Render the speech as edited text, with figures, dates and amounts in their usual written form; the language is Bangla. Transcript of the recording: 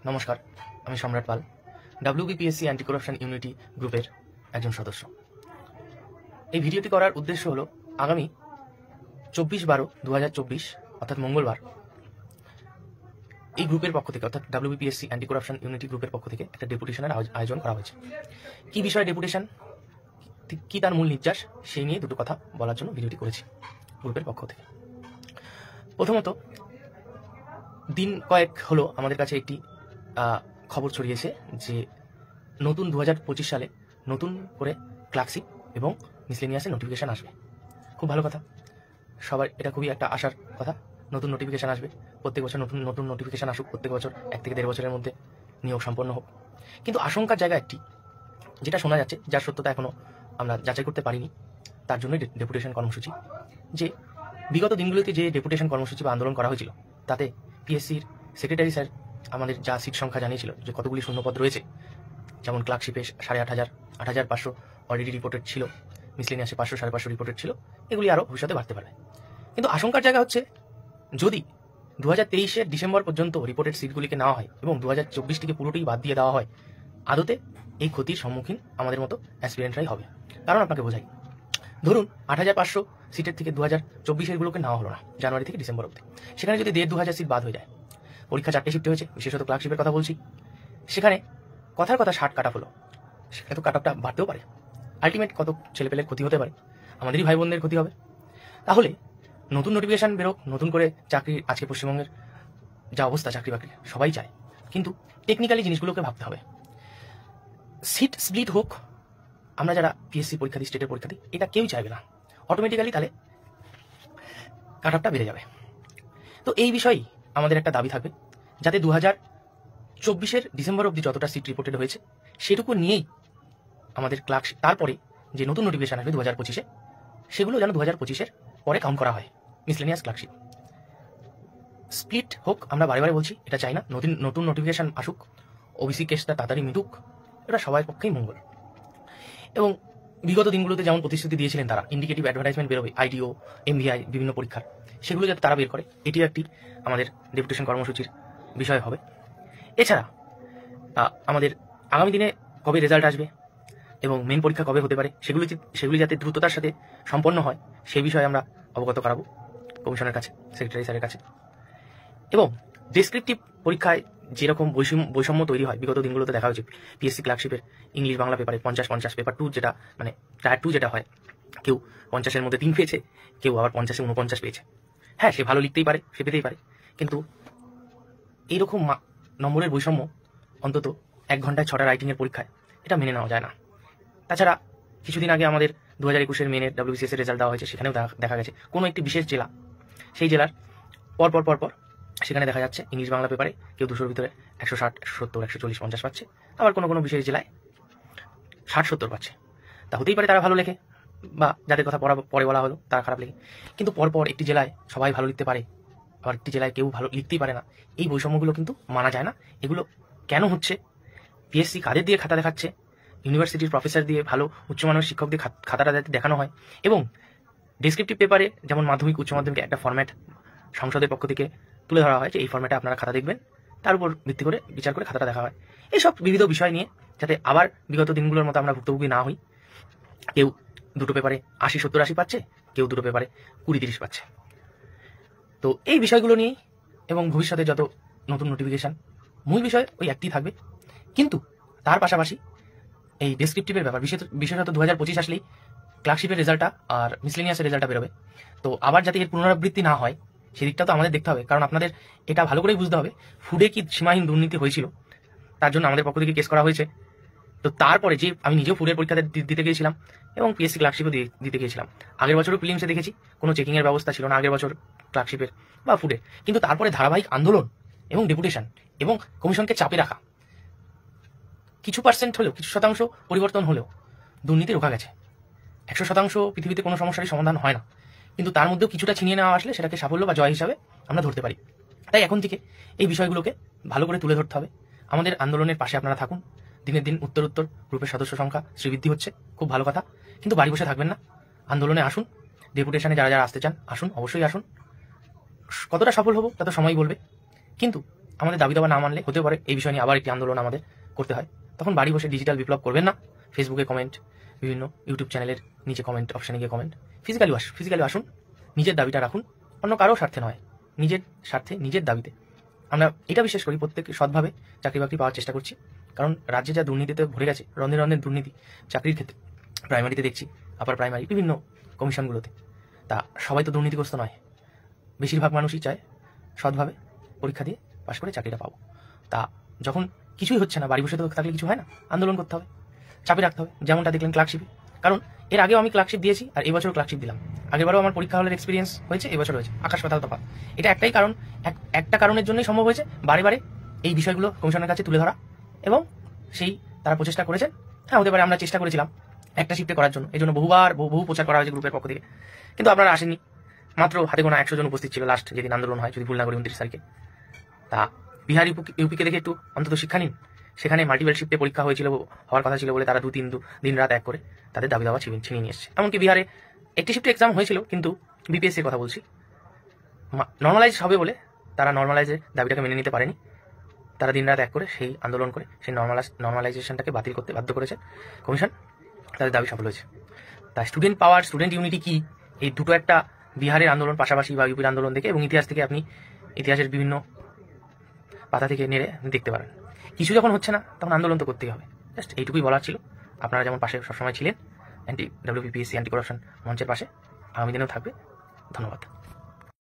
নমস্কার, আমি সম্রাট পাল, WBPSC অ্যান্টি করাপশন ইউনিটি গ্রুপের একজন সদস্য। এই ভিডিওটি করার উদ্দেশ্য হলো আগামী 24/12/2024 অর্থাৎ মঙ্গলবার এই গ্রুপের পক্ষ থেকে অর্থাৎ WBPSC অ্যান্টি করাপশন ইউনিটি গ্রুপের পক্ষ থেকে একটা ডেপুটেশনের আয়োজন করা হয়েছে। কি বিষয়ে ডেপুটেশন, কি তার মূল নির্যাস, সেই নিয়ে দুটো কথা বলার জন্য ভিডিওটি করেছি গ্রুপের পক্ষ থেকে। প্রথমত, দিন কয়েক হলো আমাদের কাছে একটি খবর ছড়িয়েছে যে নতুন 2025 সালে নতুন করে ক্লার্কশিপ এবং মিসলেনিয়াসের নোটিফিকেশান আসবে। খুব ভালো কথা, সবার এটা খুবই একটা আশার কথা। নতুন নোটিফিকেশান আসবে, প্রত্যেক বছর নতুন নতুন নোটিফিকেশান আসুক, প্রত্যেক বছর 1 থেকে 1.5 বছরের মধ্যে নিয়োগ সম্পন্ন হোক। কিন্তু আশঙ্কার জায়গা একটি, যেটা শোনা যাচ্ছে, যার সত্যতা এখনও আমরা যাচাই করতে পারিনি, তার জন্যই ডেপুটেশন কর্মসূচি। যে বিগত দিনগুলোতে যে ডেপুটেশন কর্মসূচি বা আন্দোলন করা হয়েছিল, তাতে পিএসসির সেক্রেটারি স্যার আমাদের যা সিট সংখ্যা জানিয়েছিল যে কতগুলি শূন্যপদ রয়েছে, যেমন ক্লার্কশিপে 8,500, 8,500 অলরেডি রিপোর্টেড ছিল, মিসলেনিয়াসে 500, 550 রিপোর্টেড ছিল, এগুলি আরও ভবিষ্যতে বাড়তে পারবে। কিন্তু আশঙ্কার জায়গা হচ্ছে, যদি 2023-এর ডিসেম্বর পর্যন্ত রিপোর্টেড সিটগুলিকে নেওয়া হয় এবং 2024 পুরোটাই বাদ দিয়ে দেওয়া হয়, আদতে এই ক্ষতির সম্মুখীন আমাদের মতো অ্যাসপিরেন্টরাই হবে। কারণ আপনাকে বোঝাই, ধরুন 8,500 সিটের থেকে 2024-এরগুলোকে নেওয়া হলো না জানুয়ারি থেকে ডিসেম্বর অবধি, সেখানে যদি 1,500 সিট বাদ হয়ে যায়, পরীক্ষা 4টে শিফটে হয়েছে, বিশেষত ক্লার্কশিপের কথা বলছি, সেখানে কথার কথা 60 কাট অফ হলো, সেখানে তো কাট অফটা বাড়তেও পারে। আলটিমেট কত ছেলেপেলের ক্ষতি হতে পারে, আমাদেরই ভাই বোনদের ক্ষতি হবে। তাহলে নতুন নোটিফিকেশান বেরোক, নতুন করে চাকরি, আজকে পশ্চিমবঙ্গের যা অবস্থা চাকরি বাকরি সবাই চায়, কিন্তু টেকনিক্যালি জিনিসগুলোকে ভাবতে হবে। সিট স্প্লিট হোক, আমরা যারা পিএসসি পরীক্ষা দিই, স্টেটের পরীক্ষা দিই, এটা কেউ চাইবে না, অটোমেটিক্যালি তাহলে কাট অফটা বেড়ে যাবে। তো এই বিষয়েই আমাদের একটা দাবি থাকবে, যাতে 2024-এর ডিসেম্বর অবধি যতটা সিট রিপোর্টেড হয়েছে সেটুকু নিয়েই আমাদের ক্লার্কশিপ, তারপরে যে নতুন নোটিফিকেশান আসবে 2025-এ, সেগুলো যেন 2025-এর পরে কাউন্ট করা হয়। মিসলেনিয়াস ক্লার্কশিপ স্প্লিট হোক, আমরা বারে বারে বলছি, এটা চাই না। নতুন নোটিফিকেশান আসুক, ওবিসি কেসটা তাড়াতাড়ি মিটুক, এটা সবার পক্ষেই মঙ্গল। এবং বিগত দিনগুলোতে যেমন প্রতিশ্রুতি দিয়েছিলেন তারা, ইন্ডিকেটিভ অ্যাডভার্টাইজমেন্ট বেরোবে আইডিও, MVI, বিভিন্ন পরীক্ষার, সেগুলো যাতে তারা বের করে, এটিও একটি আমাদের ডেপুটেশন কর্মসূচির বিষয় হবে। এছাড়া আমাদের আগামী দিনে কবে রেজাল্ট আসবে এবং মেন পরীক্ষা কবে হতে পারে, সেগুলি যাতে দ্রুততার সাথে সম্পন্ন হয়, সেই বিষয়ে আমরা অবগত করাবো কমিশনের কাছে, সেক্রেটারি স্যারের কাছে। এবং ডেসক্রিপটিভ পরীক্ষায় যেরকম বৈষম্য তৈরি হয়, বিগত দিনগুলোতে দেখা হয়েছে পিএসসি ক্লার্কশিপের ইংলিশ বাংলা পেপারে 50-50, পেপার 2 যেটা মানে টায়ার 2 যেটা হয়, কেউ 50-এর মধ্যে 3 পেয়েছে, কেউ আবার 50-এ 49 পেয়েছে। হ্যাঁ, সে ভালো লিখতেই পারে, সে পেতেই পারে, কিন্তু এইরকম নম্বরের বৈষম্য অন্তত 1 ঘন্টায় 6টা রাইটিংয়ের পরীক্ষায়, এটা মেনে নেওয়া যায় না। তাছাড়া কিছুদিন আগে আমাদের 2021-এর মেনের WBCS-এর রেজাল্ট দেওয়া হয়েছে, সেখানেও দেখা গেছে কোনো একটি বিশেষ জেলা, সেই জেলার পরপর সেখানে দেখা যাচ্ছে ইংলিশ বাংলা পেপারে কেউ 200-র ভিতরে 160, 170, 140, 50 পাচ্ছে, আবার কোনো বিশেষ জেলায় 60-70 পাচ্ছে। তা হতেই পারে তারা ভালো লেখে, বা যাদের কথা পরে বলা হলো তারা খারাপ লেখে, কিন্তু পরপর একটি জেলায় সবাই ভালো লিখতে পারে, আবার একটি জেলায় কেউ ভালো লিখতেই পারে না। এই বৈষম্যগুলো কিন্তু মানা যায় না। এগুলো কেন হচ্ছে, পিএসসি কাদের দিয়ে খাতা দেখাচ্ছে, ইউনিভার্সিটির প্রফেসর দিয়ে, ভালো উচ্চমানের শিক্ষক দিয়ে খাতাটা যাতে দেখানো হয়, এবং ডেসক্রিপটিভ পেপারে যেমন মাধ্যমিক উচ্চ মাধ্যমিকে একটা ফরম্যাট সংসদের পক্ষ থেকে তুলে ধরা হয় যে এই ফরম্যাটে আপনারা খাতা দেখবেন, তার উপর ভিত্তি করে বিচার করে খাতাটা দেখা হয়। এইসব বিবিধ বিষয় নিয়ে যাতে আবার বিগত দিনগুলোর মতো আমরা ভুক্তভোগী না হই। কেউ 2টো পেপারে 80, 70, 80 পাচ্ছে, কেউ 2টো পেপারে 20, 30 পাচ্ছে। তো এই বিষয়গুলো নিয়েই, এবং ভবিষ্যতে যত নতুন নোটিফিকেশান, মূল বিষয় ওই একটি থাকবে, কিন্তু তার পাশাপাশি এই ডেসক্রিপটিভের ব্যাপার, বিশেষত 2025 আসলেই ক্লার্কশিপের রেজাল্টটা আর মিসলেনিয়াসের রেজাল্টটা বেরোবে। তো আবার যাতে এর পুনরাবৃত্তি না হয়, সেদিকটা তো আমাদের দেখতে হবে। কারণ আপনাদের এটা ভালো করেই বুঝতে হবে, ফুডে কি সীমাহীন দুর্নীতি হয়েছিল, তার জন্য আমাদের পক্ষ থেকে কেস করা হয়েছে। তো তারপরে যে আমি নিজেও ফুডের পরীক্ষা দিতে গিয়েছিলাম এবং পিএসসি ক্লার্কশিপও দিতে গিয়েছিলাম, আগের বছরও প্রিলিমসে দেখেছি কোনো চেকিংয়ের ব্যবস্থা ছিল না আগের বছর ক্লার্কশিপের বা ফুডে, কিন্তু তারপরে ধারাবাহিক আন্দোলন এবং ডেপুটেশন এবং কমিশনকে চাপে রাখা, কিছু পার্সেন্ট হলেও, কিছু শতাংশ পরিবর্তন হলেও দুর্নীতি রোখা গেছে। 100% পৃথিবীতে কোনো সমস্যারই সমাধান হয় না, কিন্তু তার মধ্যেও কিছুটা ছিনিয়ে নেওয়া আসলে সেটাকে সাফল্য বা জয় হিসাবে আমরা ধরতে পারি। তাই এখন থেকে এই বিষয়গুলোকে ভালো করে তুলে ধরতে হবে। আমাদের আন্দোলনের পাশে আপনারা থাকুন। দিনের দিন উত্তর গ্রুপের সদস্য সংখ্যা শ্রীবৃদ্ধি হচ্ছে, খুব ভালো কথা, কিন্তু বাড়ি বসে থাকবেন না, আন্দোলনে আসুন। ডেপুটেশনে যারা যারা আসতে চান আসুন, অবশ্যই আসুন। কতটা সফল হবো তা তো সময় বলবে, কিন্তু আমাদের দাবি দাবা না মানলে হতে পারে এই বিষয় নিয়ে আবার একটি আন্দোলন আমাদের করতে হয়। তখন বাড়ি বসে ডিজিটাল বিপ্লব করবেন না, ফেসবুকে কমেন্ট, বিভিন্ন ইউটিউব চ্যানেলের নিচে কমেন্ট অপশানে গিয়ে কমেন্ট, ফিজিক্যালি আসুন, নিজের দাবিটা রাখুন, অন্য কারো স্বার্থে নয়, নিজের স্বার্থে, নিজের দাবিতে। আমরা এটা বিশ্বাস করি প্রত্যেকে সৎভাবে চাকরি বাকরি পাওয়ার চেষ্টা করছি, কারণ রাজ্যে যা দুর্নীতিতে ভরে গেছে, রন্ধে রন্ধের দুর্নীতি চাকরির ক্ষেত্রে, প্রাইমারিতে দেখছি, আপার প্রাইমারি বিভিন্ন কমিশনগুলোতে, তা সবাই তো দুর্নীতিগ্রস্ত নয়। বেশিরভাগ মানুষই চায় সৎভাবে পরীক্ষা দিয়ে পাশ করে চাকরিটা পাবো। তা যখন কিছুই হচ্ছে না, বাড়ি বসে তো থাকলে কিছু হয় না, আন্দোলন করতে হবে, চাপে রাখতে হবে। যেমনটা দেখলেন ক্লার্কশিপে, কারণ এর আগেও আমি ক্লার্কশিপ দিয়েছি আর এবছরও ক্লার্কশিপ দিলাম। আগেরবারও আমার পরীক্ষা হলের এক্সপিরিয়েন্স হয়েছে, এবছর হয়েছে, আকাশ পাতাল তফাৎ। এটা একটাই কারণ, একটা কারণের জন্যই সম্ভব হয়েছে, বারে বারে এই বিষয়গুলো কমিশনের কাছে তুলে ধরা, এবং সেই তারা প্রচেষ্টা করেছেন। হ্যাঁ, হতে পারে আমরা চেষ্টা করেছিলাম একটা শিফটে করার জন্য, এই জন্য বহু প্রচার করা হয়েছে গ্রুপের পক্ষ থেকে, কিন্তু আপনারা আসেননি। মাত্র হাতে গোনা 100 জন উপস্থিত ছিল লাস্ট যেদিন আন্দোলন হয়, যদি ভুল না করি 29 তারিখে। তা বিহার ইউপিকে দেখে একটু অন্তত শিক্ষা নিন। সেখানে মাল্টিপল শিফটে পরীক্ষা হওয়ার কথা ছিল বলে তারা দিন রাত এক করে তাদের দাবি দাবা ছিনিয়ে নিয়ে এসছে। এমনকি বিহারে একটি শিফটে এক্সাম হয়েছিল, কিন্তু বিপিএসসির কথা বলছি, নর্মালাইজ হবে বলে তারা নর্মালাইজের দাবিটাকে মেনে নিতে পারেনি। তারা দিন রাত এক করে সেই আন্দোলন করে সেই নর্মালাইজেশনটাকে বাতিল করতে বাধ্য করেছে কমিশন, তাদের দাবি সফল হয়েছে। তাই স্টুডেন্ট পাওয়ার, স্টুডেন্ট ইউনিটি কি, এই দুটো একটা বিহারের আন্দোলন পাশাপাশি বা ইউপির আন্দোলন থেকে এবং ইতিহাস থেকে আপনি ইতিহাসের বিভিন্ন পাতা থেকে নেড়ে দেখতে পারেন। কিছু যখন হচ্ছে না তখন আন্দোলন তো করতেই হবে। জাস্ট এইটুকুই বলার ছিল। আপনারা যেমন পাশে সবসময় ছিলেন, WPPSC অ্যান্টি করাপশন মঞ্চের পাশে, আগামী দিনেও থাকবে। ধন্যবাদ।